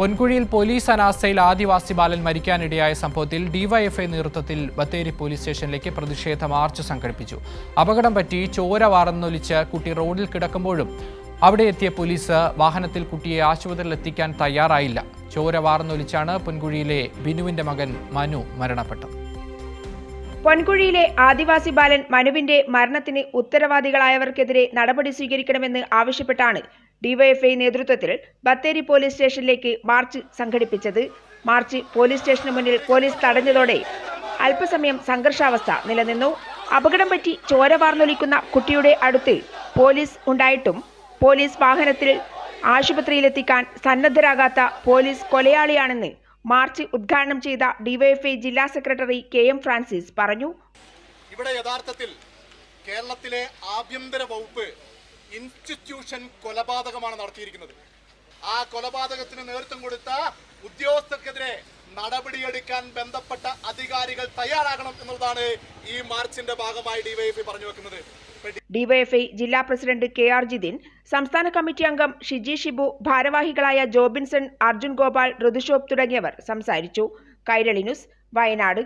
പൊൻകുഴിയിൽ police അനാസ്ഥയിൽ ആദിവാസി ബാലൻ മരിക്കാനിടയായ സംഭവത്തിൽ DYFI നേതൃത്വത്തിൽ Bathery police സ്റ്റേഷനിലേക്ക് പ്രതിഷേധ മാർച്ച് സംഘടിപ്പിച്ചു. അപകടം പറ്റി ചോര വാർന്നൊലിച്ച് കുട്ടി റോഡിൽ കിടക്കുമ്പോഴും അവിടെ എത്തിയ പോലീസ് വാഹനത്തിൽ കുട്ടിയെ ആശുപത്രിയിൽ എത്തിക്കാൻ തയ്യാറായില്ല. ചോര വാർന്നൊലിച്ചാണ് പൊൻകുഴിയിലെ ബിനുവിന്റെ മകൻ മനു മരണപ്പെട്ടത്. പൊൻകുഴിയിലെ ആദിവാസി ബാലൻ മനുവിന്റെ മരണത്തിന് ഉത്തരവാദികളായവർക്കെതിരെ നടപടി സ്വീകരിക്കണമെന്ന് ആവശ്യപ്പെട്ടാണ് ഡിവൈഎഫ്ഐ നേതൃത്വത്തിൽ ബത്തേരി പോലീസ് സ്റ്റേഷനിലേക്ക് മാർച്ച് സംഘടിപ്പിച്ചത്. മാർച്ച് പോലീസ് സ്റ്റേഷന് മുന്നിൽ പോലീസ് തടഞ്ഞതോടെ അല്പസമയം സംഘർഷാവസ്ഥ നിലനിന്നു. അപകടം പറ്റി ചോര വാർന്നൊലിക്കുന്ന കുട്ടിയുടെ അടുത്ത് പോലീസ് ഉണ്ടായിട്ടും പോലീസ് വാഹനത്തിൽ ആശുപത്രിയിലെത്തിക്കാൻ സന്നദ്ധരാകാത്ത പോലീസ് കൊലയാളിയാണെന്ന് മാർച്ച് ഉദ്ഘാടനം ചെയ്ത ഡിവൈഎഫ്ഐ ജില്ലാ സെക്രട്ടറി കെ.എം. ഫ്രാൻസിസ് പറഞ്ഞു. ഇവിടെ യഥാർത്ഥത്തിൽ കേരളത്തിലെ ആഭ്യന്തര വകുപ്പ് ഇൻസ്റ്റിറ്റ്യൂഷൻ കൊലപാതകമാണ് നടത്തിയിരിക്കുന്നത്. ആ കൊലപാതകത്തിന് നേതൃത്വം കൊടുത്ത ഉദ്യോഗസ്ഥർക്കെതിരെ നടപടിയെടുക്കാൻ ബന്ധപ്പെട്ട അധികാരികൾ തയ്യാറാകണം എന്നുള്ളതാണ് ഈ മാർച്ചിന്റെ ഭാഗമായി ഡിവൈഎഫ്ഐ പറഞ്ഞു വെക്കുന്നത്. ഡിവൈഎഫ്ഐ ജില്ലാ പ്രസിഡന്റ് കെ.ആർ. ജിതിൻ, സംസ്ഥാന കമ്മിറ്റി അംഗം ഷിജി ഷിബു, ഭാരവാഹികളായ ജോബിൻസൺ, അർജുൻ ഗോപാൽ, ഋതുഷോപ് തുടങ്ങിയവർ സംസാരിച്ചു. കൈരളി ന്യൂസ്, വയനാട്.